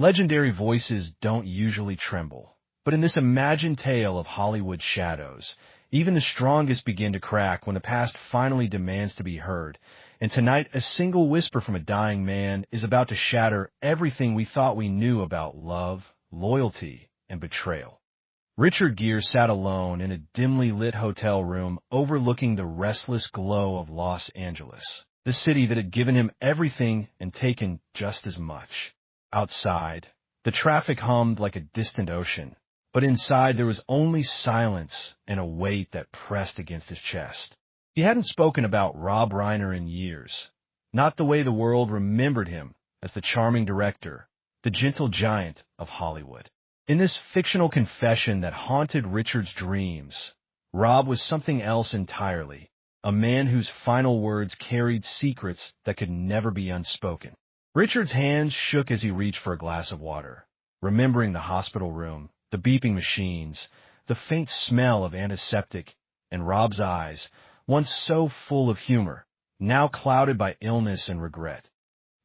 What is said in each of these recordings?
Legendary voices don't usually tremble, but in this imagined tale of Hollywood shadows, even the strongest begin to crack when the past finally demands to be heard, and tonight a single whisper from a dying man is about to shatter everything we thought we knew about love, loyalty, and betrayal. Richard Gere sat alone in a dimly lit hotel room overlooking the restless glow of Los Angeles, the city that had given him everything and taken just as much. Outside, the traffic hummed like a distant ocean, but inside there was only silence and a weight that pressed against his chest. He hadn't spoken about Rob Reiner in years, not the way the world remembered him as the charming director, the gentle giant of Hollywood. In this fictional confession that haunted Richard's dreams, Rob was something else entirely, a man whose final words carried secrets that could never be unspoken. Richard's hands shook as he reached for a glass of water, remembering the hospital room, the beeping machines, the faint smell of antiseptic, and Rob's eyes, once so full of humor, now clouded by illness and regret.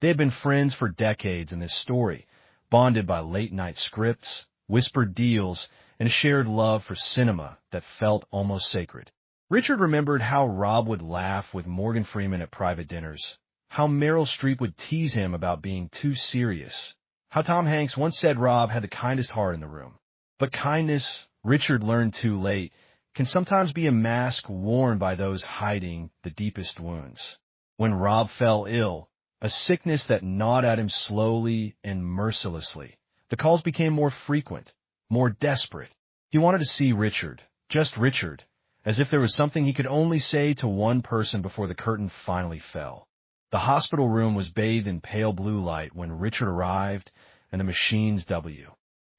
They had been friends for decades in this story, bonded by late-night scripts, whispered deals, and a shared love for cinema that felt almost sacred. Richard remembered how Rob would laugh with Morgan Freeman at private dinners, how Meryl Streep would tease him about being too serious, how Tom Hanks once said Rob had the kindest heart in the room. But kindness, Richard learned too late, can sometimes be a mask worn by those hiding the deepest wounds. When Rob fell ill, a sickness that gnawed at him slowly and mercilessly, the calls became more frequent, more desperate. He wanted to see Richard, just Richard, as if there was something he could only say to one person before the curtain finally fell. The hospital room was bathed in pale blue light when Richard arrived, and the machines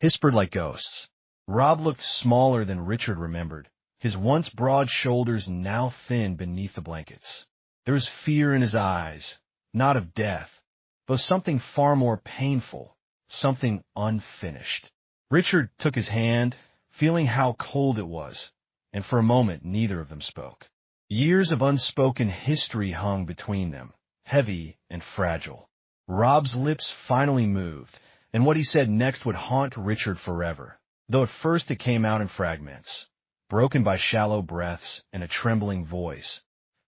whispered like ghosts. Rob looked smaller than Richard remembered, his once broad shoulders now thin beneath the blankets. There was fear in his eyes, not of death, but something far more painful, something unfinished. Richard took his hand, feeling how cold it was, and for a moment neither of them spoke. Years of unspoken history hung between them, heavy and fragile. Rob's lips finally moved, and what he said next would haunt Richard forever, though at first it came out in fragments, broken by shallow breaths and a trembling voice.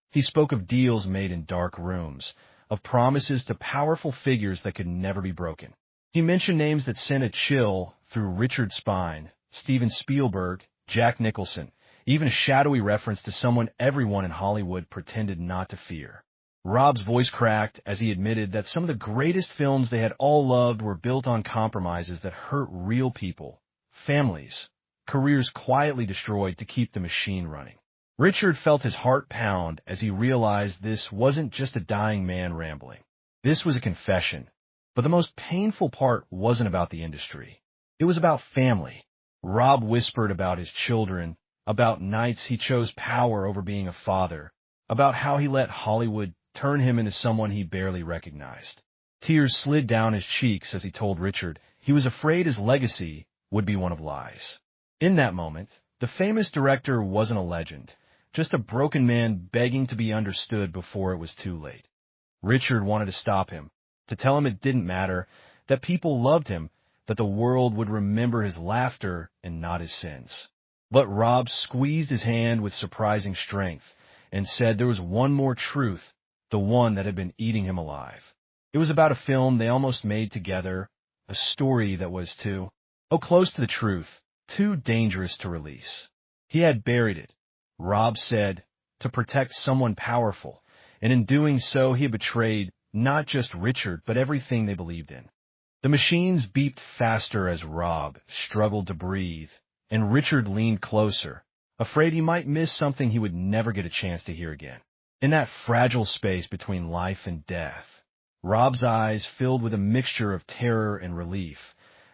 He spoke of deals made in dark rooms, of promises to powerful figures that could never be broken. He mentioned names that sent a chill through Richard's spine: Steven Spielberg, Jack Nicholson, even a shadowy reference to someone everyone in Hollywood pretended not to fear. Rob's voice cracked as he admitted that some of the greatest films they had all loved were built on compromises that hurt real people, families, careers quietly destroyed to keep the machine running. Richard felt his heart pound as he realized this wasn't just a dying man rambling. This was a confession. But the most painful part wasn't about the industry. It was about family. Rob whispered about his children, about nights he chose power over being a father, about how he let Hollywood turn him into someone he barely recognized. Tears slid down his cheeks as he told Richard he was afraid his legacy would be one of lies. In that moment, the famous director wasn't a legend, just a broken man begging to be understood before it was too late. Richard wanted to stop him, to tell him it didn't matter, that people loved him, that the world would remember his laughter and not his sins. But Rob squeezed his hand with surprising strength and said there was one more truth, the one that had been eating him alive. It was about a film they almost made together, a story that was close to the truth, too dangerous to release. He had buried it, Rob said, to protect someone powerful, and in doing so he had betrayed not just Richard, but everything they believed in. The machines beeped faster as Rob struggled to breathe, and Richard leaned closer, afraid he might miss something he would never get a chance to hear again. In that fragile space between life and death, Rob's eyes filled with a mixture of terror and relief,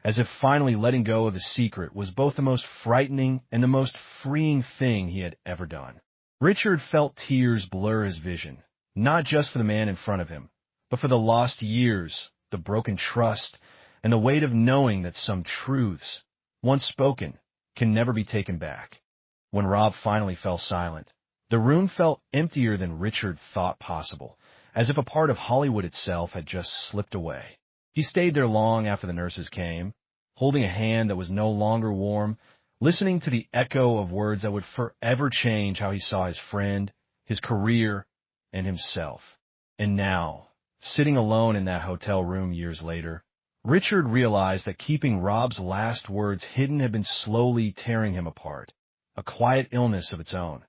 as if finally letting go of the secret was both the most frightening and the most freeing thing he had ever done. Richard felt tears blur his vision, not just for the man in front of him, but for the lost years, the broken trust, and the weight of knowing that some truths, once spoken, can never be taken back. When Rob finally fell silent, the room felt emptier than Richard thought possible, as if a part of Hollywood itself had just slipped away. He stayed there long after the nurses came, holding a hand that was no longer warm, listening to the echo of words that would forever change how he saw his friend, his career, and himself. And now, sitting alone in that hotel room years later, Richard realized that keeping Rob's last words hidden had been slowly tearing him apart, a quiet illness of its own.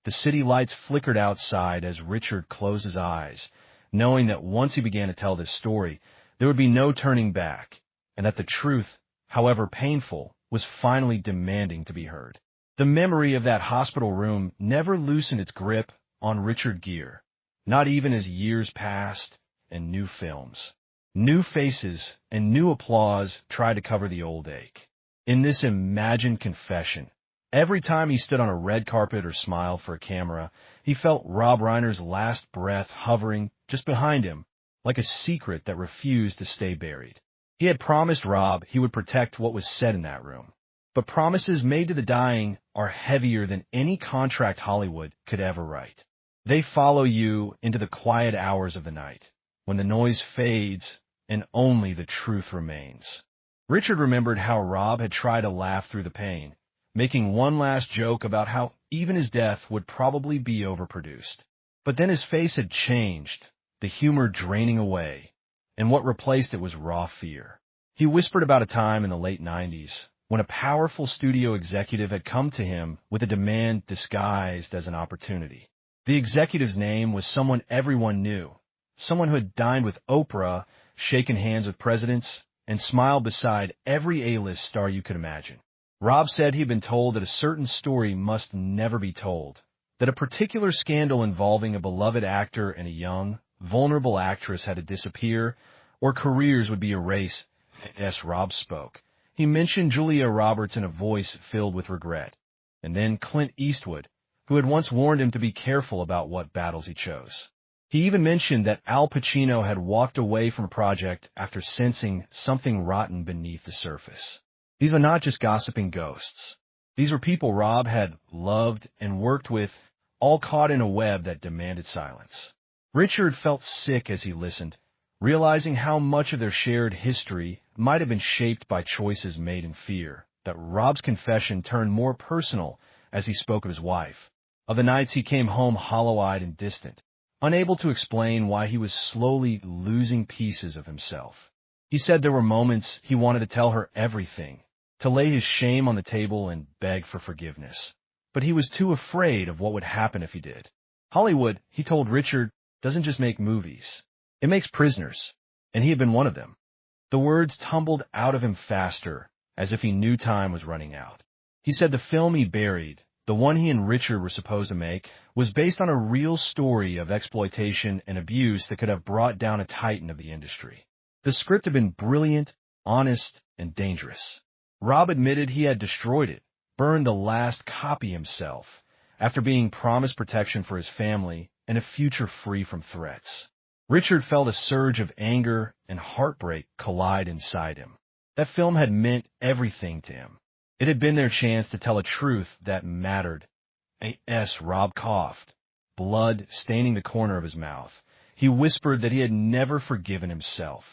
The city lights flickered outside as Richard closed his eyes, knowing that once he began to tell this story, there would be no turning back, and that the truth, however painful, was finally demanding to be heard. The memory of that hospital room never loosened its grip on Richard Gere, not even as years passed and new films, new faces, and new applause tried to cover the old ache. In this imagined confession, every time he stood on a red carpet or smiled for a camera, he felt Rob Reiner's last breath hovering just behind him, like a secret that refused to stay buried. He had promised Rob he would protect what was said in that room. But promises made to the dying are heavier than any contract Hollywood could ever write. They follow you into the quiet hours of the night, when the noise fades and only the truth remains. Richard remembered how Rob had tried to laugh through the pain, making one last joke about how even his death would probably be overproduced. But then his face had changed, the humor draining away, and what replaced it was raw fear. He whispered about a time in the late 90s when a powerful studio executive had come to him with a demand disguised as an opportunity. The executive's name was someone everyone knew, someone who had dined with Oprah, shaken hands with presidents, and smiled beside every A-list star you could imagine. Rob said he'd been told that a certain story must never be told, that a particular scandal involving a beloved actor and a young, vulnerable actress had to disappear, or careers would be erased. Yes, Rob spoke. He mentioned Julia Roberts in a voice filled with regret, and then Clint Eastwood, who had once warned him to be careful about what battles he chose. He even mentioned that Al Pacino had walked away from a project after sensing something rotten beneath the surface. These are not just gossiping ghosts. These were people Rob had loved and worked with, all caught in a web that demanded silence. Richard felt sick as he listened, realizing how much of their shared history might have been shaped by choices made in fear, that Rob's confession turned more personal as he spoke of his wife, of the nights he came home hollow-eyed and distant, unable to explain why he was slowly losing pieces of himself. He said there were moments he wanted to tell her everything, to lay his shame on the table and beg for forgiveness. But he was too afraid of what would happen if he did. Hollywood, he told Richard, doesn't just make movies. It makes prisoners, and he had been one of them. The words tumbled out of him faster, as if he knew time was running out. He said the film he buried, the one he and Richard were supposed to make, was based on a real story of exploitation and abuse that could have brought down a titan of the industry. The script had been brilliant, honest, and dangerous. Rob admitted he had destroyed it, burned the last copy himself, after being promised protection for his family and a future free from threats. Richard felt a surge of anger and heartbreak collide inside him. That film had meant everything to him. It had been their chance to tell a truth that mattered. Rob coughed, blood staining the corner of his mouth. He whispered that he had never forgiven himself.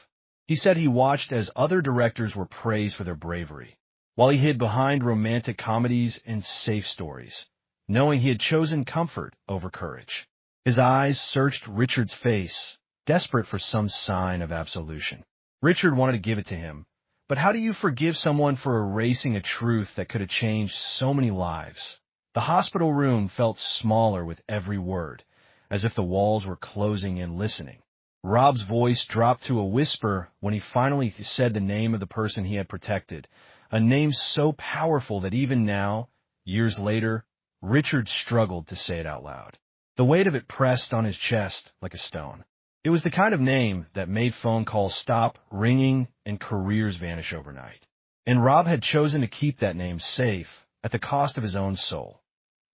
He said he watched as other directors were praised for their bravery, while he hid behind romantic comedies and safe stories, knowing he had chosen comfort over courage. His eyes searched Richard's face, desperate for some sign of absolution. Richard wanted to give it to him, but how do you forgive someone for erasing a truth that could have changed so many lives? The hospital room felt smaller with every word, as if the walls were closing in listening. Rob's voice dropped to a whisper when he finally said the name of the person he had protected, a name so powerful that even now, years later, Richard struggled to say it out loud. The weight of it pressed on his chest like a stone. It was the kind of name that made phone calls stop ringing and careers vanish overnight. And Rob had chosen to keep that name safe at the cost of his own soul.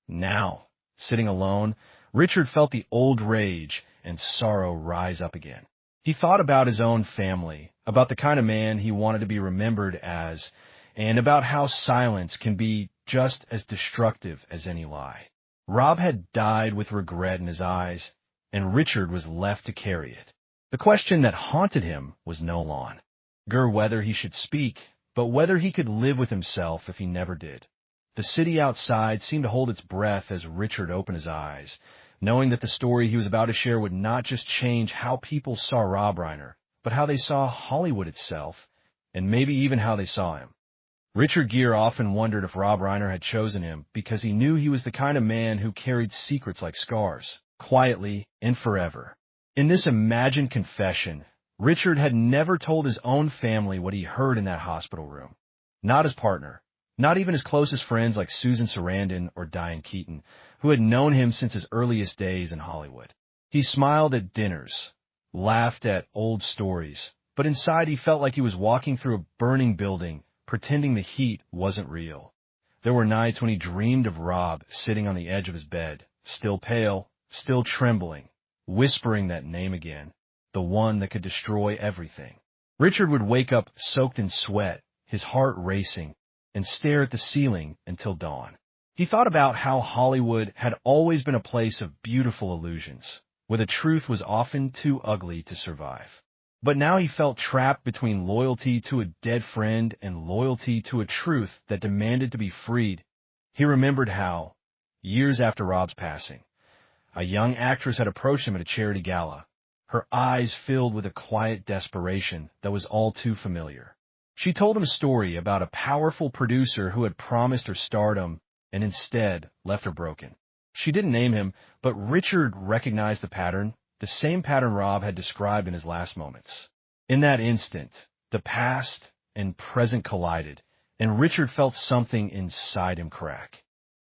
Now, sitting alone, Richard felt the old rage and sorrow rise up again. He thought about his own family, about the kind of man he wanted to be remembered as, and about how silence can be just as destructive as any lie. Rob had died with regret in his eyes, and Richard was left to carry it. The question that haunted him was no longer whether he should speak, but whether he could live with himself if he never did. The city outside seemed to hold its breath as Richard opened his eyes, knowing that the story he was about to share would not just change how people saw Rob Reiner, but how they saw Hollywood itself, and maybe even how they saw him. Richard Gere often wondered if Rob Reiner had chosen him because he knew he was the kind of man who carried secrets like scars, quietly and forever. In this imagined confession, Richard had never told his own family what he heard in that hospital room. Not his partner, not even his closest friends like Susan Sarandon or Diane Keaton, who had known him since his earliest days in Hollywood. He smiled at dinners, laughed at old stories, but inside he felt like he was walking through a burning building, pretending the heat wasn't real. There were nights when he dreamed of Rob sitting on the edge of his bed, still pale, still trembling, whispering that name again, the one that could destroy everything. Richard would wake up soaked in sweat, his heart racing, and stare at the ceiling until dawn. He thought about how Hollywood had always been a place of beautiful illusions, where the truth was often too ugly to survive. But now he felt trapped between loyalty to a dead friend and loyalty to a truth that demanded to be freed. He remembered how, years after Rob's passing, a young actress had approached him at a charity gala, her eyes filled with a quiet desperation that was all too familiar. She told him a story about a powerful producer who had promised her stardom and instead left her broken. She didn't name him, but Richard recognized the pattern, the same pattern Rob had described in his last moments. In that instant, the past and present collided, and Richard felt something inside him crack.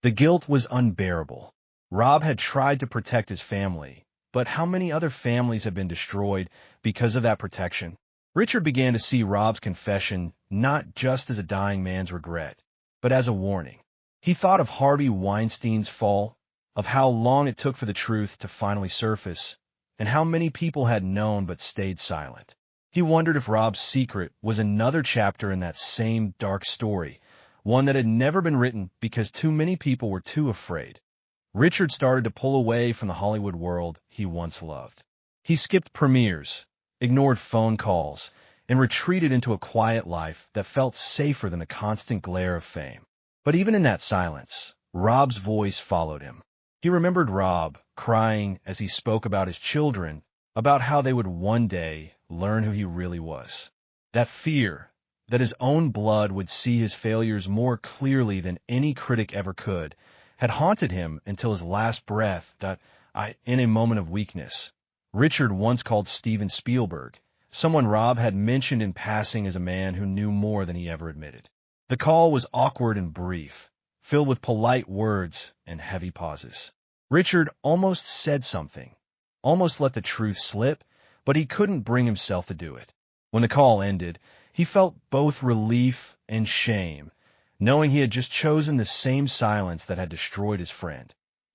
The guilt was unbearable. Rob had tried to protect his family, but how many other families had been destroyed because of that protection? Richard began to see Rob's confession not just as a dying man's regret, but as a warning. He thought of Harvey Weinstein's fall, of how long it took for the truth to finally surface, and how many people had known but stayed silent. He wondered if Rob's secret was another chapter in that same dark story, one that had never been written because too many people were too afraid. Richard started to pull away from the Hollywood world he once loved. He skipped premieres, ignored phone calls, and retreated into a quiet life that felt safer than the constant glare of fame. But even in that silence, Rob's voice followed him. He remembered Rob crying as he spoke about his children, about how they would one day learn who he really was. That fear, that his own blood would see his failures more clearly than any critic ever could, had haunted him until his last breath that, in a moment of weakness. Richard once called Steven Spielberg, someone Rob had mentioned in passing as a man who knew more than he ever admitted. The call was awkward and brief, filled with polite words and heavy pauses. Richard almost said something, almost let the truth slip, but he couldn't bring himself to do it. When the call ended, he felt both relief and shame, knowing he had just chosen the same silence that had destroyed his friend.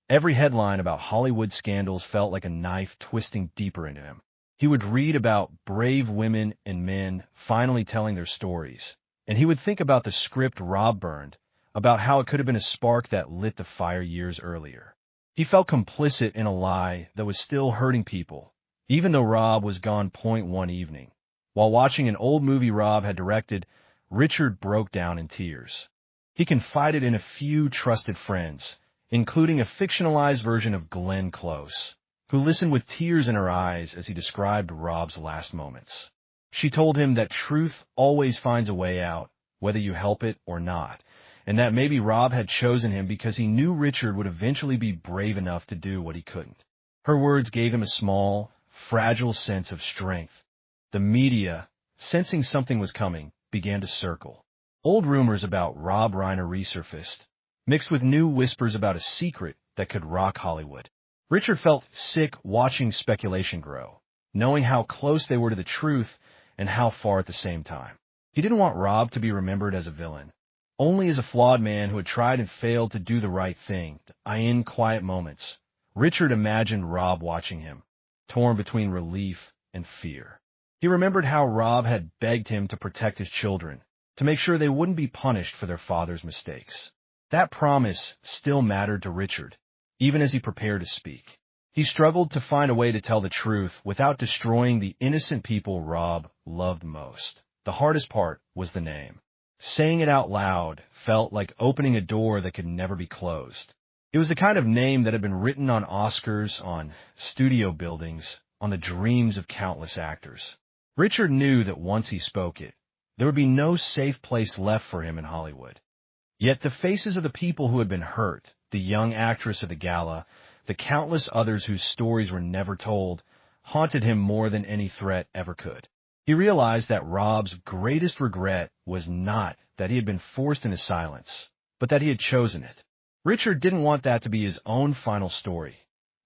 Every headline about Hollywood scandals felt like a knife twisting deeper into him. He would read about brave women and men finally telling their stories, and he would think about the script Rob burned, about how it could have been a spark that lit the fire years earlier. He felt complicit in a lie that was still hurting people, even though Rob was gone one evening. While watching an old movie Rob had directed, Richard broke down in tears. He confided in a few trusted friends, including a fictionalized version of Glenn Close, who listened with tears in her eyes as he described Rob's last moments. She told him that truth always finds a way out, whether you help it or not, and that maybe Rob had chosen him because he knew Richard would eventually be brave enough to do what he couldn't. Her words gave him a small, fragile sense of strength. The media, sensing something was coming, began to circle. Old rumors about Rob Reiner resurfaced, mixed with new whispers about a secret that could rock Hollywood. Richard felt sick watching speculation grow, knowing how close they were to the truth and how far at the same time. He didn't want Rob to be remembered as a villain, only as a flawed man who had tried and failed to do the right thing. In quiet moments, Richard imagined Rob watching him, torn between relief and fear. He remembered how Rob had begged him to protect his children, to make sure they wouldn't be punished for their father's mistakes. That promise still mattered to Richard, even as he prepared to speak. He struggled to find a way to tell the truth without destroying the innocent people Rob loved most. The hardest part was the name. Saying it out loud felt like opening a door that could never be closed. It was the kind of name that had been written on Oscars, on studio buildings, on the dreams of countless actors. Richard knew that once he spoke it, there would be no safe place left for him in Hollywood. Yet the faces of the people who had been hurt, the young actress at the gala, the countless others whose stories were never told, haunted him more than any threat ever could. He realized that Rob's greatest regret was not that he had been forced into silence, but that he had chosen it. Richard didn't want that to be his own final story.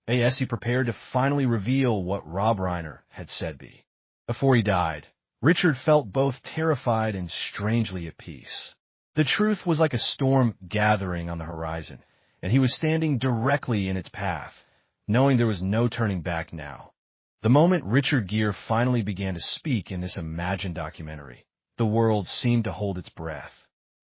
As he prepared to finally reveal what Rob Reiner had said be. Before he died, Richard felt both terrified and strangely at peace. The truth was like a storm gathering on the horizon, and he was standing directly in its path, knowing there was no turning back now. The moment Richard Gere finally began to speak in this imagined documentary, the world seemed to hold its breath.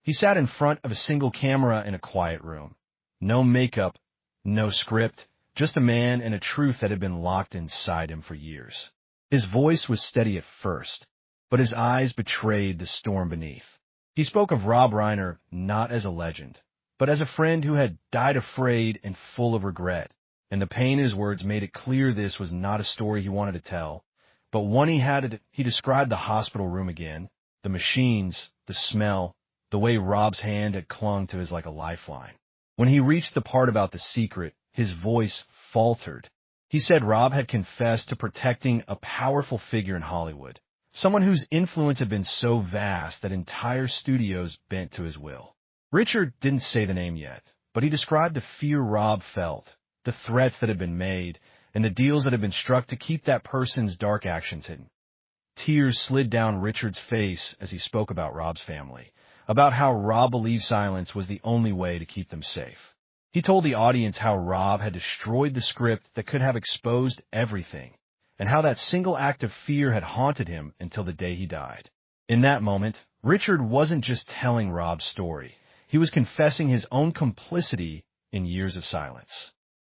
He sat in front of a single camera in a quiet room. No makeup, no script, just a man and a truth that had been locked inside him for years. His voice was steady at first, but his eyes betrayed the storm beneath. He spoke of Rob Reiner not as a legend, but as a friend who had died afraid and full of regret, and the pain in his words made it clear this was not a story he wanted to tell, but one he had. He described the hospital room again, the machines, the smell, the way Rob's hand had clung to his like a lifeline. When he reached the part about the secret, his voice faltered. He said Rob had confessed to protecting a powerful figure in Hollywood, someone whose influence had been so vast that entire studios bent to his will. Richard didn't say the name yet, but he described the fear Rob felt, the threats that had been made, and the deals that had been struck to keep that person's dark actions hidden. Tears slid down Richard's face as he spoke about Rob's family, about how Rob believed silence was the only way to keep them safe. He told the audience how Rob had destroyed the script that could have exposed everything, and how that single act of fear had haunted him until the day he died. In that moment, Richard wasn't just telling Rob's story. He was confessing his own complicity in years of silence.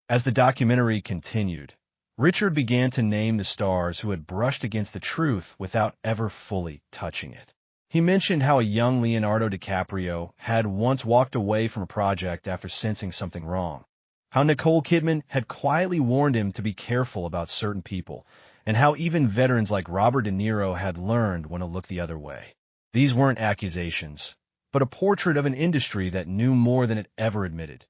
As the documentary continued, Richard began to name the stars who had brushed against the truth without ever fully touching it. He mentioned how a young Leonardo DiCaprio had once walked away from a project after sensing something wrong, how Nicole Kidman had quietly warned him to be careful about certain people, and how even veterans like Robert De Niro had learned when to look the other way. These weren't accusations, but a portrait of an industry that knew more than it ever admitted.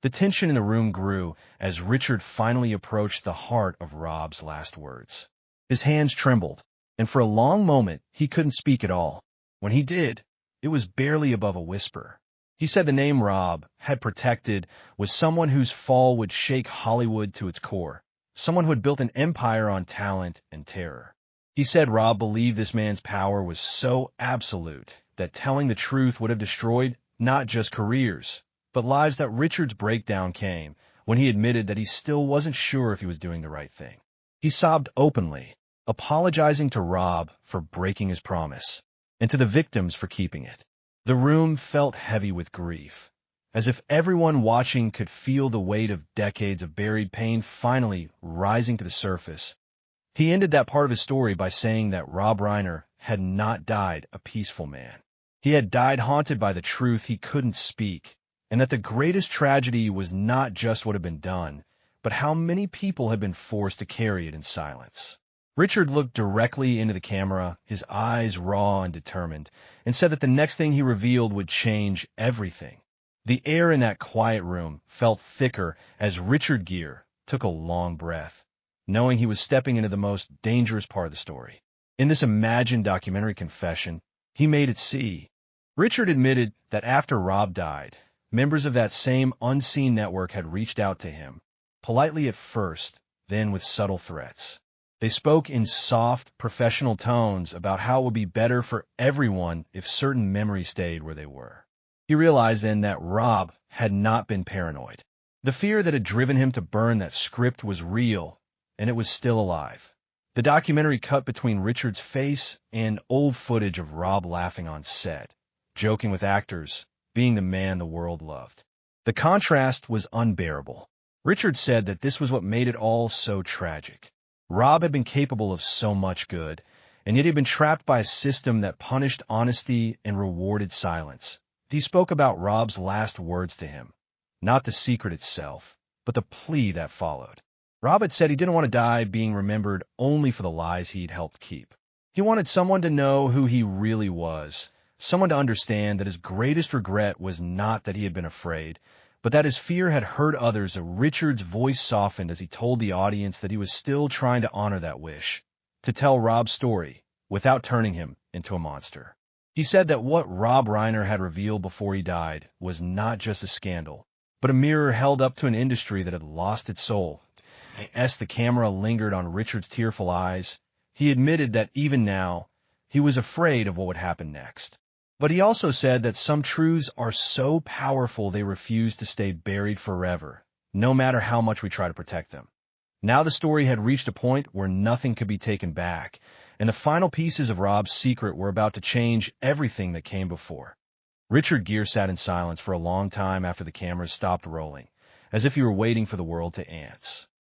The tension in the room grew as Richard finally approached the heart of Rob's last words. His hands trembled, and for a long moment he couldn't speak at all. When he did, it was barely above a whisper. He said the name Rob had protected was someone whose fall would shake Hollywood to its core, someone who had built an empire on talent and terror. He said Rob believed this man's power was so absolute that telling the truth would have destroyed not just careers, but lives. That Richard's breakdown came when he admitted that he still wasn't sure if he was doing the right thing. He sobbed openly, apologizing to Rob for breaking his promise, and to the victims for keeping it. The room felt heavy with grief, as if everyone watching could feel the weight of decades of buried pain finally rising to the surface. He ended that part of his story by saying that Rob Reiner had not died a peaceful man. He had died haunted by the truth he couldn't speak, and that the greatest tragedy was not just what had been done, but how many people had been forced to carry it in silence. Richard looked directly into the camera, his eyes raw and determined, and said that the next thing he revealed would change everything. The air in that quiet room felt thicker as Richard Gere took a long breath, knowing he was stepping into the most dangerous part of the story. In this imagined documentary confession, he made it see. Richard admitted that after Rob died, members of that same unseen network had reached out to him, politely at first, then with subtle threats. They spoke in soft, professional tones about how it would be better for everyone if certain memories stayed where they were. He realized then that Rob had not been paranoid. The fear that had driven him to burn that script was real, and it was still alive. The documentary cut between Richard's face and old footage of Rob laughing on set, joking with actors, being the man the world loved. The contrast was unbearable. Richard said that this was what made it all so tragic. Rob had been capable of so much good, and yet he had been trapped by a system that punished honesty and rewarded silence. He spoke about Rob's last words to him, not the secret itself, but the plea that followed. Rob had said he didn't want to die being remembered only for the lies he'd helped keep. He wanted someone to know who he really was, someone to understand that his greatest regret was not that he had been afraid, but that his fear had hurt others. Richard's voice softened as he told the audience that he was still trying to honor that wish, to tell Rob's story without turning him into a monster. He said that what Rob Reiner had revealed before he died was not just a scandal, but a mirror held up to an industry that had lost its soul. As the camera lingered on Richard's tearful eyes, he admitted that even now, he was afraid of what would happen next. But he also said that some truths are so powerful they refuse to stay buried forever, no matter how much we try to protect them. Now the story had reached a point where nothing could be taken back, and the final pieces of Rob's secret were about to change everything that came before. Richard Gere sat in silence for a long time after the cameras stopped rolling, as if he were waiting for the world to end.